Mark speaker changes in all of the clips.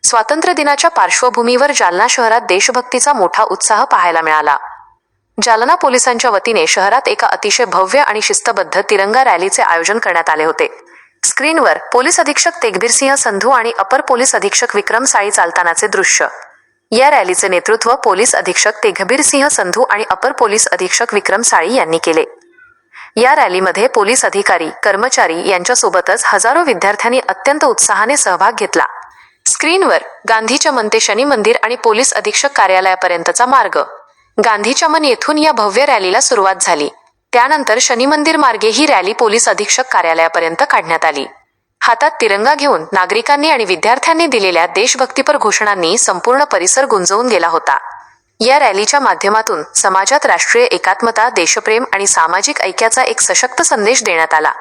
Speaker 1: स्वातंत्र्य दिनाच्या पार्श्वभूमीवर जालना शहरात देशभक्तीचा मोठा उत्साह पाहायला मिळाला। जालना पोलिसांच्या वतीने शहरात एका अतिशय भव्य आणि शिस्तबद्ध तिरंगा रॅलीचे आयोजन करण्यात आले होते। स्क्रीनवर पोलीस अधीक्षक तेगबीरसिंह संधू आणि अपर पोलीस अधीक्षक विक्रम साळी चालतानाचे दृश्य। या रॅलीचे नेतृत्व पोलीस अधीक्षक तेगबीरसिंह संधू आणि अपर पोलीस अधीक्षक विक्रम साळी यांनी केले। या रॅलीमध्ये पोलीस अधिकारी, कर्मचारी यांच्यासोबतच हजारो विद्यार्थ्यांनी अत्यंत उत्साहाने सहभाग घेतला। स्क्रीनवर गांधीचमन ते शनी मंदिर आणि पोलीस अधीक्षक कार्यालयापर्यंतचा मार्ग। गांधीचमन येथून या भव्य रॅलीला सुरुवात झाली। त्यानंतर शनी मंदिर मार्गे ही रॅली पोलीस अधीक्षक कार्यालयापर्यंत काढण्यात आली। हातात तिरंगा घेऊन नागरिकांनी आणि विद्यार्थ्यांनी दिलेल्या देशभक्तीपर घोषणांनी संपूर्ण परिसर गुंजवून गेला होता। या रॅलीच्या माध्यमातून समाजात राष्ट्रीय एकात्मता, देशप्रेम आणि सामाजिक ऐक्याचा एक सशक्त संदेश देण्यात आला।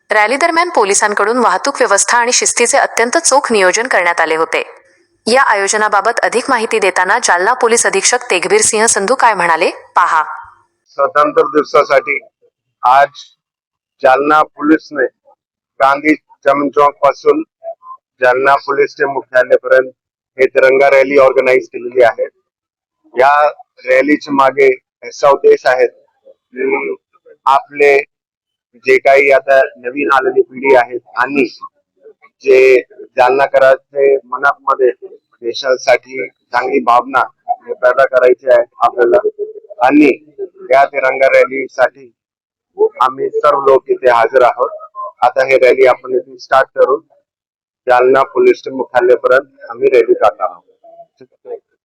Speaker 1: रॅली दरम्यान पोलिसांकडून वाहतूक व्यवस्था आणि शिस्तीचे अत्यंत चोख नियोजन करण्यात आले होते। या आयोजनाबाबत अधिक माहिती देताना जालना पोलीस अधीक्षक तेगबीरसिंह संधू काय म्हणाले, पहा।
Speaker 2: स्वतंत्र दिवसासाठी आज जालना पोलीसने गांधी चमन चौक पासून जालना पोलीस मुख्यालयापर्यंत हे तिरंगा रॅली ऑर्गनाइज केलेली आहे। या रॅलीच्या मागे असा उद्देश आहे की आपले जे काही आता नवीन आलेली पिढी आहे आणि जे जालनाकरांचे मनामध्ये देशासाठी चांगली भावना पैदा करायची आहे आपल्याला, आणि या तिरंगा रॅलीसाठी आम्ही सर्व लोक इथे हजर आहोत। आता हे रॅली आपण इथे स्टार्ट करून जालना पोलीस मुख्यालयापर्यंत आम्ही रॅली काढणार आहोत।